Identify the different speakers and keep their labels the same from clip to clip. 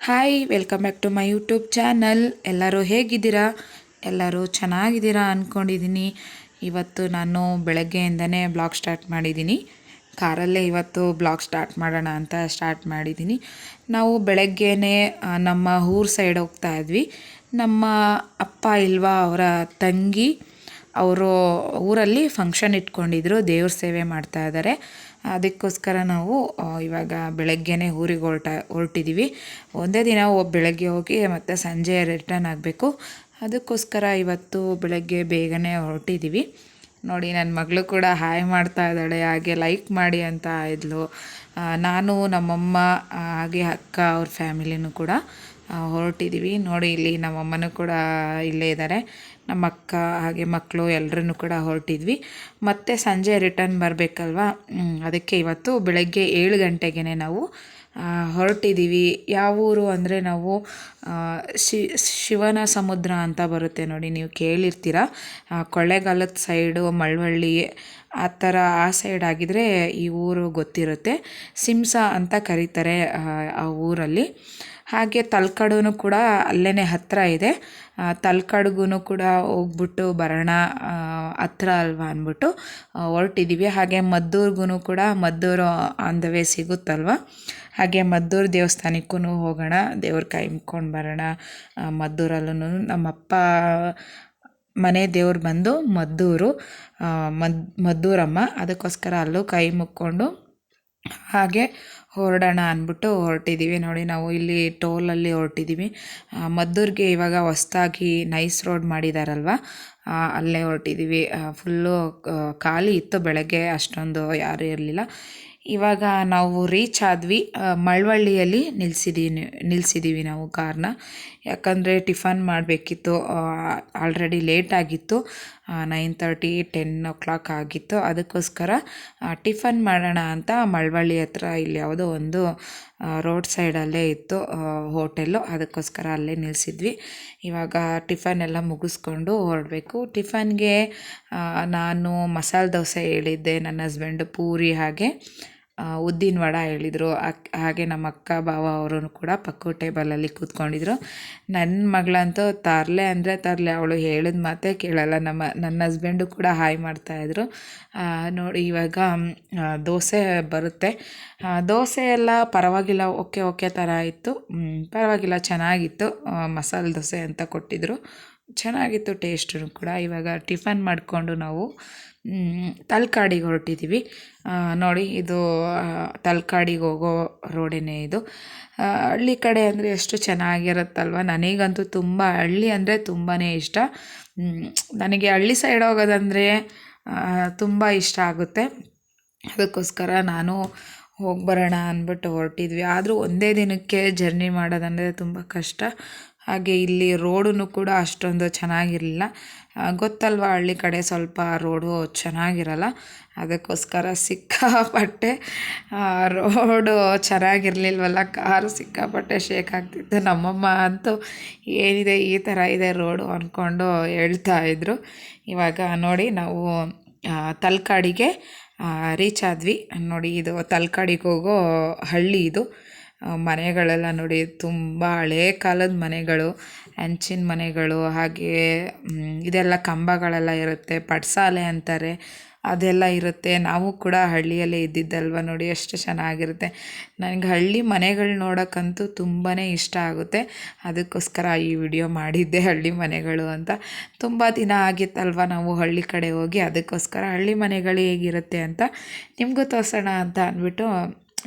Speaker 1: Hi, welcome back to my YouTube channel. ಎಲ್ಲರೂ ಹೇಗಿದ್ದೀರಾ? ಎಲ್ಲರೂ ಚೆನ್ನಾಗಿದ್ದೀರಾ ಅಂದ್ಕೊಂಡಿದ್ದೀನಿ. ಇವತ್ತು ನಾನು ಬೆಳಗ್ಗೆಯಿಂದನೇ ಬ್ಲಾಗ್ ಸ್ಟಾರ್ಟ್ ಮಾಡಿದ್ದೀನಿ. ಕಾರಲ್ಲೇ ಇವತ್ತು ಬ್ಲಾಗ್ ಸ್ಟಾರ್ಟ್ ಮಾಡೋಣ ಅಂತ ಸ್ಟಾರ್ಟ್ ಮಾಡಿದ್ದೀನಿ. ನಾವು ಬೆಳಗ್ಗೆನೇ ನಮ್ಮ ಊರ ಸೈಡ್ ಹೋಗ್ತಾ ಇದ್ವಿ. ನಮ್ಮ ಅಪ್ಪ ಇಲ್ವಾ, ಅವರ ತಂಗಿ ಅವರು ಊರಲ್ಲಿ ಫಂಕ್ಷನ್ ಇಟ್ಕೊಂಡಿದ್ರು, ದೇವ್ರ ಸೇವೆ ಮಾಡ್ತಾ ಇದ್ದಾರೆ. ಅದಕ್ಕೋಸ್ಕರ ನಾವು ಇವಾಗ ಬೆಳಗ್ಗೆನೇ ಊರಿಗೆ ಹೊರಟಿದ್ದೀವಿ. ಒಂದೇ ದಿನ ಬೆಳಗ್ಗೆ ಹೋಗಿ ಮತ್ತು ಸಂಜೆ ರಿಟರ್ನ್ ಆಗಬೇಕು. ಅದಕ್ಕೋಸ್ಕರ ಇವತ್ತು ಬೆಳಗ್ಗೆ ಬೇಗನೆ ಹೊರಟಿದ್ದೀವಿ. ನೋಡಿ, ನನ್ನ ಮಗಳು ಕೂಡ ಹಾಯ್ ಮಾಡ್ತಾ ಇದ್ದಾಳೆ, ಹಾಗೆ ಲೈಕ್ ಮಾಡಿ ಅಂತ ಇದ್ಲು. ನಾನು, ನಮ್ಮಮ್ಮ, ಹಾಗೆ ಅಕ್ಕ ಅವ್ರ ಫ್ಯಾಮಿಲಿನೂ ಕೂಡ ಹೊರಟಿದ್ದೀವಿ. ನೋಡಿ, ಇಲ್ಲಿ ನಮ್ಮಮ್ಮನೂ ಕೂಡ ಇಲ್ಲೇ ಇದ್ದಾರೆ. ನಮ್ಮ ಅಕ್ಕ ಹಾಗೆ ಮಕ್ಕಳು ಎಲ್ಲರೂ ಕೂಡ ಹೊರಟಿದ್ವಿ. ಮತ್ತು ಸಂಜೆ ರಿಟರ್ನ್ ಬರಬೇಕಲ್ವ, ಅದಕ್ಕೆ ಇವತ್ತು ಬೆಳಗ್ಗೆ 7 ಗಂಟೆಗೆ ನಾವು ಹೊರಟಿದ್ದೀವಿ. ಯಾವ ಊರು ಅಂದರೆ ನಾವು ಶಿವನ ಸಮುದ್ರ ಅಂತ ಬರುತ್ತೆ ನೋಡಿ, ನೀವು ಕೇಳಿರ್ತೀರ. ಕೊಳ್ಳೇಗಾಲದ ಸೈಡು ಮಳವಳ್ಳಿ ಆ ಸೈಡ್ ಆಗಿದ್ರೆ ಈ ಊರು ಗೊತ್ತಿರುತ್ತೆ. ಸಿಮ್ಸ ಅಂತ ಕರೀತಾರೆ ಆ ಊರಲ್ಲಿ. ಹಾಗೆ ತಲಕಾಡು ಕೂಡ ಅಲ್ಲೇ ಹತ್ತಿರ ಇದೆ. ತಲಕಾಡ್ಗೂ ಕೂಡ ಹೋಗ್ಬಿಟ್ಟು ಬರೋಣ, ಹತ್ರ ಅಲ್ವಾ ಅಂದ್ಬಿಟ್ಟು ಹೊರಟಿದ್ದೀವಿ. ಹಾಗೆ ಮದ್ದೂರ್ಗೂ ಕೂಡ, ಮದ್ದೂರು ಆನ್ ದ ವೇ ಸಿಗುತ್ತಲ್ವ, ಹಾಗೆ ಮದ್ದೂರು ದೇವಸ್ಥಾನಕ್ಕೂ ಹೋಗೋಣ, ದೇವ್ರ ಕೈ ಮುಕ್ಕೊಂಡು ಬರೋಣ. ಮದ್ದೂರಲ್ಲೂ ನಮ್ಮಪ್ಪ ಮನೆ ದೇವ್ರು ಬಂದು ಮದ್ದೂರು, ಮದ್ದೂರಮ್ಮ, ಅದಕ್ಕೋಸ್ಕರ ಅಲ್ಲೂ ಕೈ ಮುಕ್ಕೊಂಡು ಹಾಗೆ ಹೊರಡೋಣ ಅಂದ್ಬಿಟ್ಟು ಹೊರಟಿದ್ದೀವಿ. ನೋಡಿ, ನಾವು ಇಲ್ಲಿ ಟೋಲಲ್ಲಿ ಹೊರಟಿದ್ದೀವಿ. ಮದ್ದೂರಿಗೆ ಇವಾಗ ಹೊಸ್ದಾಗಿ ನೈಸ್ ರೋಡ್ ಮಾಡಿದಾರಲ್ವ, ಅಲ್ಲೇ ಹೊರಟಿದ್ದೀವಿ. ಫುಲ್ಲು ಖಾಲಿ ಇತ್ತು, ಬೆಳಗ್ಗೆ ಅಷ್ಟೊಂದು ಯಾರೂ ಇರಲಿಲ್ಲ. ಇವಾಗ ನಾವು ರೀಚ್ ಆದ್ವಿ. ಮಳವಳ್ಳಿಯಲ್ಲಿ ನಿಲ್ಲಿಸಿದ್ದೀವಿ ನಾವು ಕಾರ್ನ. ಯಾಕಂದರೆ ಟಿಫನ್ ಮಾಡಬೇಕಿತ್ತು, ಆಲ್ರೆಡಿ ಲೇಟ್ ಆಗಿತ್ತು, 9:30 10 o'clock ಆಗಿತ್ತು. ಅದಕ್ಕೋಸ್ಕರ ಟಿಫನ್ ಮಾಡೋಣ ಅಂತ ಮಳವಳ್ಳಿ ಹತ್ರ ಇಲ್ಲಿ ಯಾವುದೋ ಒಂದು ರೋಡ್ ಸೈಡಲ್ಲೇ ಇತ್ತು ಹೋಟೆಲ್ಲು, ಅದಕ್ಕೋಸ್ಕರ ಅಲ್ಲೇ ನಿಲ್ಲಿಸಿದ್ವಿ. ಇವಾಗ ಟಿಫನ್ ಎಲ್ಲ ಮುಗಿಸ್ಕೊಂಡು ಹೊರಡಬೇಕು. ಟಿಫನ್ಗೆ ನಾನು ಮಸಾಲೆ ದೋಸೆ ಹೇಳಿದ್ದೆ, ನನ್ನ ಹಸ್ಬೆಂಡು ಪೂರಿ ಹಾಗೆ ಉದ್ದಿನ ವಡ ಹೇಳಿದರು. ಹಾಗೆ ನಮ್ಮ ಅಕ್ಕ ಬಾವ ಅವರು ಕೂಡ ಪಕ್ಕದ ಟೇಬಲಲ್ಲಿ ಕೂತ್ಕೊಂಡಿದ್ರು. ನನ್ನ ಮಗಳಂತೂ ತರಲೆ ಅಂದರೆ ತರಲೆ, ಅವಳು ಹೇಳಿದ ಮಾತೇ ಕೇಳಲ್ಲ. ನನ್ನ ಹಸ್ಬೆಂಡು ಕೂಡ ಹಾಯ್ ಮಾಡ್ತಾಯಿದ್ರು. ನೋಡಿ, ಇವಾಗ ದೋಸೆ ಬರುತ್ತೆ. ದೋಸೆ ಎಲ್ಲ ಪರವಾಗಿಲ್ಲ, ಓಕೆ ಥರ ಇತ್ತು, ಪರವಾಗಿಲ್ಲ, ಚೆನ್ನಾಗಿತ್ತು. ಮಸಾಲೆ ದೋಸೆ ಅಂತ ಕೊಟ್ಟಿದ್ದರು, ಚೆನ್ನಾಗಿತ್ತು ಟೇಸ್ಟು ಕೂಡ. ಇವಾಗ ಟಿಫನ್ ಮಾಡಿಕೊಂಡು ನಾವು ತಲಕಾಡಿಗೆ ಹೊರಟಿದ್ದೀವಿ. ನೋಡಿ, ಇದು ತಲಕಾಡಿಗೆ ಹೋಗೋ ರೋಡೇನೇ ಇದು. ಹಳ್ಳಿ ಕಡೆ ಅಂದರೆ ಎಷ್ಟು ಚೆನ್ನಾಗಿರುತ್ತಲ್ವ. ನನಗಂತೂ ತುಂಬ ಹಳ್ಳಿ ಅಂದರೆ ತುಂಬಾ ಇಷ್ಟ. ನನಗೆ ಹಳ್ಳಿ ಸೈಡ್ ಹೋಗೋದಂದರೆ ತುಂಬ ಇಷ್ಟ ಆಗುತ್ತೆ. ಅದಕ್ಕೋಸ್ಕರ ನಾನು ಹೋಗಿ ಬರೋಣ ಅಂದ್ಬಿಟ್ಟು ಹೊರಟಿದ್ವಿ. ಆದರೂ ಒಂದೇ ದಿನಕ್ಕೆ ಜರ್ನಿ ಮಾಡೋದಂದರೆ ತುಂಬ ಕಷ್ಟ. ಹಾಗೆ ಇಲ್ಲಿ ರೋಡೂ ಕೂಡ ಅಷ್ಟೊಂದು ಚೆನ್ನಾಗಿರಲಿಲ್ಲ. ಗೊತ್ತಲ್ವ, ಹಳ್ಳಿ ಕಡೆ ಸ್ವಲ್ಪ ರೋಡು ಚೆನ್ನಾಗಿರಲ್ಲ. ಅದಕ್ಕೋಸ್ಕರ ಸಿಕ್ಕಾಪಟ್ಟೆ ರೋಡು ಚೆನ್ನಾಗಿರಲಿಲ್ವಲ್ಲ, ಕಾರು ಸಿಕ್ಕಾಪಟ್ಟೆ ಶೇಕ್ ಆಗ್ತಿತ್ತು. ನಮ್ಮಮ್ಮ ಅಂತೂ ಏನಿದೆ, ಈ ಥರ ಇದೆ ರೋಡು ಅಂದ್ಕೊಂಡು ಹೇಳ್ತಾಯಿದ್ರು. ಇವಾಗ ನೋಡಿ, ನಾವು ತಲಕಾಡಿಗೆ ರೀಚ್ ಆದ್ವಿ. ನೋಡಿ, ಇದು ತಲಕಾಡಿಗೆ ಹೋಗೋ ಹಳ್ಳಿ ಇದು. ಮನೆಗಳೆಲ್ಲ ನೋಡಿ, ತುಂಬ ಹಳೇ ಕಾಲದ ಮನೆಗಳು, ಹಂಚಿನ ಮನೆಗಳು. ಹಾಗೆ ಇದೆಲ್ಲ ಕಂಬಗಳೆಲ್ಲ ಇರುತ್ತೆ, ಪಡ್ಸಾಲೆ ಅಂತಾರೆ, ಅದೆಲ್ಲ ಇರುತ್ತೆ. ನಾವು ಕೂಡ ಹಳ್ಳಿಯಲ್ಲೇ ಇದ್ದಿದ್ದಲ್ವ, ನೋಡಿ ಎಷ್ಟು ಚೆನ್ನಾಗಿರುತ್ತೆ. ನನಗೆ ಹಳ್ಳಿ ಮನೆಗಳು ನೋಡೋಕ್ಕಂತೂ ತುಂಬಾ ಇಷ್ಟ ಆಗುತ್ತೆ. ಅದಕ್ಕೋಸ್ಕರ ಈ ವಿಡಿಯೋ ಮಾಡಿದ್ದೆ, ಹಳ್ಳಿ ಮನೆಗಳು ಅಂತ. ತುಂಬ ದಿನ ಆಗಿತ್ತಲ್ವ ನಾವು ಹಳ್ಳಿ ಕಡೆ ಹೋಗಿ, ಅದಕ್ಕೋಸ್ಕರ ಹಳ್ಳಿ ಮನೆಗಳು ಹೇಗಿರುತ್ತೆ ಅಂತ ನಿಮಗೂ ತೋರಿಸೋಣ ಅಂತ ಅಂದ್ಬಿಟ್ಟು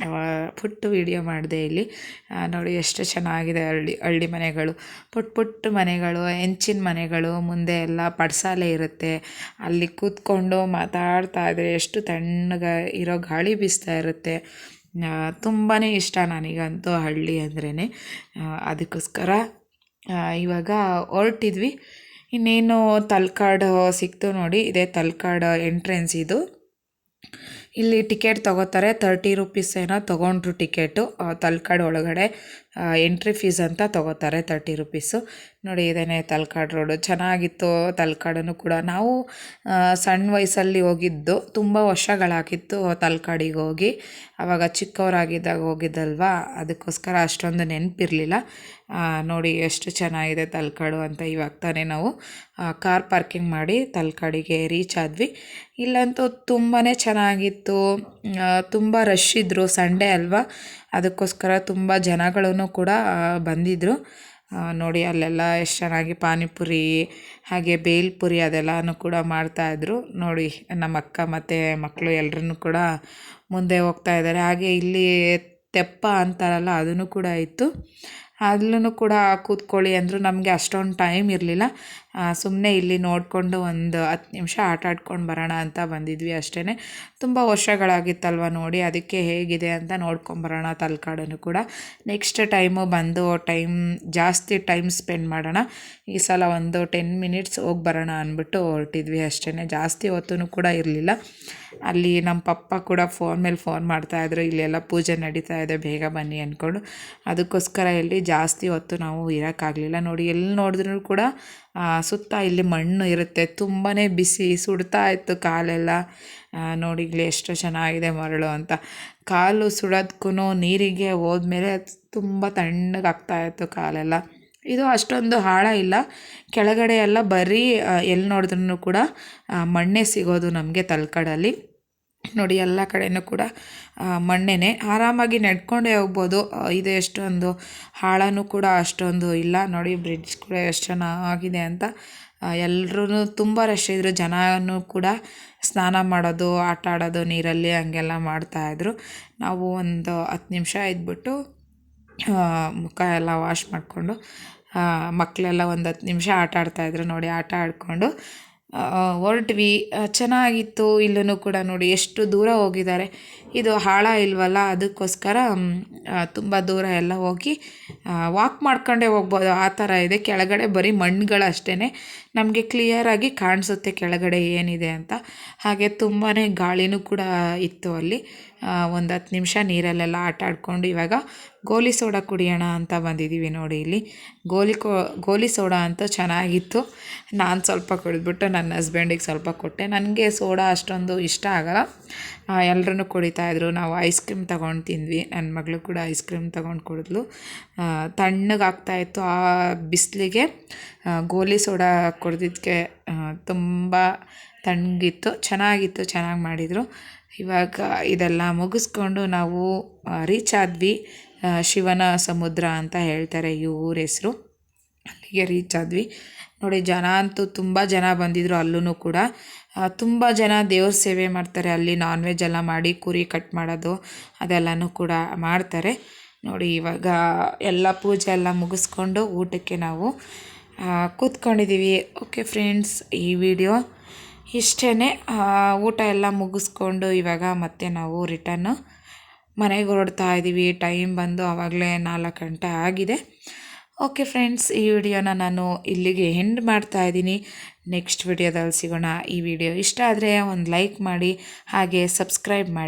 Speaker 1: ಪುಟ್ಟ ವಿಡಿಯೋ ಮಾಡಿದೆ ಇಲ್ಲಿ. ನೋಡಿ, ಎಷ್ಟು ಚೆನ್ನಾಗಿದೆ ಹಳ್ಳಿ ಮನೆಗಳು. ಪುಟ್ಟ ಮನೆಗಳು, ಹೆಂಚಿನ ಮನೆಗಳು, ಮುಂದೆ ಎಲ್ಲ ಪಡ್ಸಾಲೆ ಇರುತ್ತೆ. ಅಲ್ಲಿ ಕೂತ್ಕೊಂಡು ಮಾತಾಡ್ತಾ ಇದ್ರೆ ಎಷ್ಟು ತಣ್ಣಗೆ ಇರೋ ಗಾಳಿ ಬೀಸ್ತಾ ಇರುತ್ತೆ. ತುಂಬಾ ಇಷ್ಟ ನನಗಂತೂ ಹಳ್ಳಿ ಅಂದ್ರೇ. ಅದಕ್ಕೋಸ್ಕರ ಇವಾಗ ಹೊರಟಿದ್ವಿ. ಇನ್ನೇನು ತಲಕಾಡು ಸಿಕ್ತು ನೋಡಿ, ಇದೇ ತಲಕಾಡು ಎಂಟ್ರೆನ್ಸ್ ಇದು. ಇಲ್ಲಿ ಟಿಕೆಟ್ ತೊಗೋತಾರೆ, 30 ರೂಪೀಸ್ ಏನೋ ತೊಗೊಂಡ್ರು ಟಿಕೆಟು ತಲಕಾಡು ಒಳಗಡೆ. ಎಂಟ್ರಿ ಫೀಸ್ ಅಂತ ತೊಗೋತಾರೆ 30 ರುಪೀಸು. ನೋಡಿ ಇದೇನೆ ತಲಕಾಡು ರೋಡು, ಚೆನ್ನಾಗಿತ್ತು ತಲಕಾಡನ್ನು ಕೂಡ. ನಾವು ಸಣ್ಣ ವಯಸ್ಸಲ್ಲಿ ಹೋಗಿದ್ದು, ತುಂಬ ವರ್ಷಗಳಾಗಿತ್ತು ತಲಕಾಡಿಗೆ ಹೋಗಿ. ಆವಾಗ ಚಿಕ್ಕವರಾಗಿದ್ದಾಗ ಹೋಗಿದ್ದಲ್ವಾ, ಅದಕ್ಕೋಸ್ಕರ ಅಷ್ಟೊಂದು ನೆನಪಿರಲಿಲ್ಲ. ನೋಡಿ ಎಷ್ಟು ಚೆನ್ನಾಗಿದೆ ತಲಕಾಡು ಅಂತ. ಇವಾಗ ತಾನೇ ನಾವು ಕಾರ್ ಪಾರ್ಕಿಂಗ್ ಮಾಡಿ ತಲಕಾಡಿಗೆ ರೀಚ್ ಆದ್ವಿ. ಇಲ್ಲಂತೂ ತುಂಬಾ ಚೆನ್ನಾಗಿತ್ತು, ತುಂಬ ರಶ್ ಇದ್ದರು, ಸಂಡೇ ಅಲ್ವಾ, ಅದಕ್ಕೋಸ್ಕರ ತುಂಬ ಜನಗಳೂ ಕೂಡ ಬಂದಿದ್ದರು. ನೋಡಿ ಅಲ್ಲೆಲ್ಲ ಎಷ್ಟು ಚೆನ್ನಾಗಿ ಪಾನಿಪುರಿ ಹಾಗೆ ಬೇಲ್ಪುರಿ ಅದೆಲ್ಲನೂ ಕೂಡ ಮಾಡ್ತಾಯಿದ್ರು. ನೋಡಿ ನಮ್ಮ ಅಕ್ಕ ಮತ್ತು ಮಕ್ಕಳು ಎಲ್ಲರೂ ಕೂಡ ಮುಂದೆ ಹೋಗ್ತಾ ಇದ್ದಾರೆ. ಹಾಗೆ ಇಲ್ಲಿ ತೆಪ್ಪ ಅಂತಾರಲ್ಲ, ಅದನ್ನು ಕೂಡ ಇತ್ತು. ಅಲ್ಲೂ ಕೂಡ ಕೂತ್ಕೊಳ್ಳಿ ಅಂದರು. ನಮಗೆ ಅಷ್ಟೊಂದು ಟೈಮ್ ಇರಲಿಲ್ಲ, ಸುಮ್ಮನೆ ಇಲ್ಲಿ ನೋಡಿಕೊಂಡು ಒಂದು 10 ನಿಮಿಷ ಆಟ ಆಡ್ಕೊಂಡು ಬರೋಣ ಅಂತ ಬಂದಿದ್ವಿ ಅಷ್ಟೇ. ತುಂಬ ವರ್ಷಗಳಾಗಿತ್ತಲ್ವ ನೋಡಿ, ಅದಕ್ಕೆ ಹೇಗಿದೆ ಅಂತ ನೋಡ್ಕೊಂಬರೋಣ ತಲಕಾಡನ್ನು ಕೂಡ. ನೆಕ್ಸ್ಟ್ ಟೈಮು ಬಂದು ಜಾಸ್ತಿ ಟೈಮ್ ಸ್ಪೆಂಡ್ ಮಾಡೋಣ. ಈ ಸಲ ಒಂದು 10 ಮಿನಿಟ್ಸ್ ಹೋಗಿ ಬರೋಣ ಅಂದ್ಬಿಟ್ಟು ಹೊರಟಿದ್ವಿ ಅಷ್ಟೇ. ಜಾಸ್ತಿ ಹೊತ್ತೂ ಕೂಡ ಇರಲಿಲ್ಲ. ಅಲ್ಲಿ ನಮ್ಮ ಪಪ್ಪ ಕೂಡ ಫೋನ್ ಮೇಲೆ ಫೋನ್ ಮಾಡ್ತಾಯಿದ್ರು, ಇಲ್ಲೆಲ್ಲ ಪೂಜೆ ನಡೀತಾ ಇದೆ, ಬೇಗ ಬನ್ನಿ ಅಂದ್ಕೊಂಡು. ಅದಕ್ಕೋಸ್ಕರ ಇಲ್ಲಿ ಜಾಸ್ತಿ ಹೊತ್ತು ನಾವು ಇರೋಕ್ಕಾಗಲಿಲ್ಲ. ನೋಡಿ ಎಲ್ಲಿ ನೋಡಿದ್ರೂ ಕೂಡ ಸುತ್ತ ಇಲ್ಲಿ ಮಣ್ಣು ಇರುತ್ತೆ, ತುಂಬಾ ಬಿಸಿ ಸುಡ್ತಾ ಇತ್ತು ಕಾಲೆಲ್ಲ. ನೋಡಿ ಇಲ್ಲಿ ಎಷ್ಟು ಚೆನ್ನಾಗಿದೆ ಮರಳು ಅಂತ. ಕಾಲು ಸುಡೋದಕ್ಕೂ ನೀರಿಗೆ ಹೋದ್ಮೇಲೆ ತುಂಬ ತಣ್ಣಗಾಗ್ತಾಯಿತ್ತು ಕಾಲೆಲ್ಲ. ಇದು ಅಷ್ಟೊಂದು ಆಳ ಇಲ್ಲ, ಕೆಳಗಡೆ ಎಲ್ಲ ಬರೀ ಎಲ್ಲಿ ನೋಡಿದ್ರೂ ಕೂಡ ಮಣ್ಣೇ ಸಿಗೋದು ನಮಗೆ ತಲಕಾಡಲ್ಲಿ. ನೋಡಿ ಎಲ್ಲ ಕಡೆಯೂ ಕೂಡ ಮಣ್ಣೇ, ಆರಾಮಾಗಿ ನಡ್ಕೊಂಡೇ ಹೋಗ್ಬೋದು. ಇದು ಎಷ್ಟೊಂದು ಆಳನೂ ಕೂಡ ಅಷ್ಟೊಂದು ಇಲ್ಲ. ನೋಡಿ ಬ್ರಿಡ್ಜ್ ಕೂಡ ಎಷ್ಟು ಚೆನ್ನಾಗಿದೆ ಅಂತ. ಎಲ್ಲರೂ ತುಂಬ ರಶ್ ಇದ್ದರು. ಜನನೂ ಕೂಡ ಸ್ನಾನ ಮಾಡೋದು, ಆಟ ಆಡೋದು ನೀರಲ್ಲಿ ಹಂಗೆಲ್ಲ ಮಾಡ್ತಾಯಿದ್ರು. ನಾವು ಒಂದು 10 ನಿಮಿಷ ಇದ್ಬಿಟ್ಟು ಮುಖ ಎಲ್ಲ ವಾಶ್ ಮಾಡಿಕೊಂಡು, ಮಕ್ಕಳೆಲ್ಲ ಒಂದು 10 ನಿಮಿಷ ಆಟ ಆಡ್ತಾಯಿದ್ರು. ನೋಡಿ ಆಟ ಆಡಿಕೊಂಡು ಹೊರಟ್ವಿ. ಚೆನ್ನಾಗಿತ್ತು. ಇಲ್ಲೂ ಕೂಡ ನೋಡಿ ಎಷ್ಟು ದೂರ ಹೋಗಿದ್ದಾರೆ. ಇದು ಆಳ ಇಲ್ವಲ್ಲ, ಅದಕ್ಕೋಸ್ಕರ ತುಂಬ ದೂರ ಎಲ್ಲ ಹೋಗಿ ವಾಕ್ ಮಾಡ್ಕೊಂಡೇ ಹೋಗ್ಬೋದು, ಆ ಥರ ಇದೆ. ಕೆಳಗಡೆ ಬರೀ ಮಣ್ಣುಗಳಷ್ಟೇ, ನಮಗೆ ಕ್ಲಿಯರಾಗಿ ಕಾಣಿಸುತ್ತೆ ಕೆಳಗಡೆ ಏನಿದೆ ಅಂತ. ಹಾಗೆ ತುಂಬಾ ಗಾಳಿನೂ ಕೂಡ ಇತ್ತು ಅಲ್ಲಿ. ಒಂದು 10 ನಿಮಿಷ ನೀರಲ್ಲೆಲ್ಲ ಆಟ ಆಡಿಕೊಂಡು ಇವಾಗ ಗೋಲಿ ಸೋಡಾ ಕುಡಿಯೋಣ ಅಂತ ಬಂದಿದ್ದೀವಿ. ನೋಡಿ ಇಲ್ಲಿ ಗೋಲಿ ಸೋಡಾ ಅಂತ ಚೆನ್ನಾಗಿತ್ತು. ನಾನು ಸ್ವಲ್ಪ ಕುಡಿದ್ಬಿಟ್ಟು ನನ್ನ ಹಸ್ಬೆಂಡಿಗೆ ಸ್ವಲ್ಪ ಕೊಟ್ಟೆ. ನನಗೆ ಸೋಡಾ ಅಷ್ಟೊಂದು ಇಷ್ಟ ಆಗಲ್ಲ, ಎಲ್ಲರೂ ಕುಡಿತಾಯಿದ್ರು. ನಾವು ಐಸ್ ಕ್ರೀಮ್ ತೊಗೊಂಡು ತಿಂದ್ವಿ, ನನ್ನ ಮಗಳು ಕೂಡ ಐಸ್ ಕ್ರೀಮ್ ತೊಗೊಂಡು ಕುಡಿದ್ಲು. ತಣ್ಣಗಾಗ್ತಾಯಿತ್ತು ಆ ಬಿಸಿಲಿಗೆ. ಗೋಲಿ ಸೋಡಾ ಕುಡಿದಿದ್ದಕ್ಕೆ ತುಂಬ ತಣ್ಣಗಿತ್ತು, ಚೆನ್ನಾಗಿತ್ತು, ಚೆನ್ನಾಗಿ ಮಾಡಿದರು. ಇವಾಗ ಇದೆಲ್ಲ ಮುಗಿಸ್ಕೊಂಡು ನಾವು ರೀಚ್ ಆದ್ವಿ. ಶಿವನ ಸಮುದ್ರ ಅಂತ ಹೇಳ್ತಾರೆ ಈ ಊರ ಹೆಸರು. ಅಲ್ಲಿಗೆ ರೀಚ್ ಆದ್ವಿ. ನೋಡಿ ಜನ ಅಂತೂ ತುಂಬ ಜನ ಬಂದಿದ್ದರು. ಅಲ್ಲೂ ಕೂಡ ತುಂಬ ಜನ ದೇವ್ರ ಸೇವೆ ಮಾಡ್ತಾರೆ. ಅಲ್ಲಿ ನಾನ್ ವೆಜ್ ಎಲ್ಲ ಮಾಡಿ ಕುರಿ ಕಟ್ ಮಾಡೋದು ಅದೆಲ್ಲನೂ ಕೂಡ ಮಾಡ್ತಾರೆ. ನೋಡಿ ಇವಾಗ ಎಲ್ಲ ಪೂಜೆ ಎಲ್ಲ ಮುಗಿಸ್ಕೊಂಡು ಊಟಕ್ಕೆ ನಾವು ಕೂತ್ಕೊಂಡಿದ್ದೀವಿ. ಓಕೆ ಫ್ರೆಂಡ್ಸ್, ಈ ವಿಡಿಯೋ ಇಷ್ಟೇ. ಊಟ ಎಲ್ಲ ಮುಗಿಸ್ಕೊಂಡು ಇವಾಗ ಮತ್ತೆ ನಾವು ರಿಟರ್ನು ಮನೆಗೆ ಹೊರಡ್ತಾ ಇದ್ದೀವಿ. ಟೈಮ್ ಬಂದು ಆವಾಗಲೇ 4 ಗಂಟೆ ಆಗಿದೆ. ಓಕೆ ಫ್ರೆಂಡ್ಸ್, ಈ ವಿಡಿಯೋನ ನಾನು ಇಲ್ಲಿಗೆ ಎಂಡ್ ಮಾಡ್ತಾ ಇದ್ದೀನಿ. ನೆಕ್ಸ್ಟ್ ವಿಡಿಯೋದಲ್ಲಿ ಸಿಗೋಣ. ಈ ವಿಡಿಯೋ ಇಷ್ಟ ಆದರೆ ಒಂದು ಲೈಕ್ ಮಾಡಿ, ಹಾಗೆ ಸಬ್ಸ್ಕ್ರೈಬ್ ಮಾಡಿ.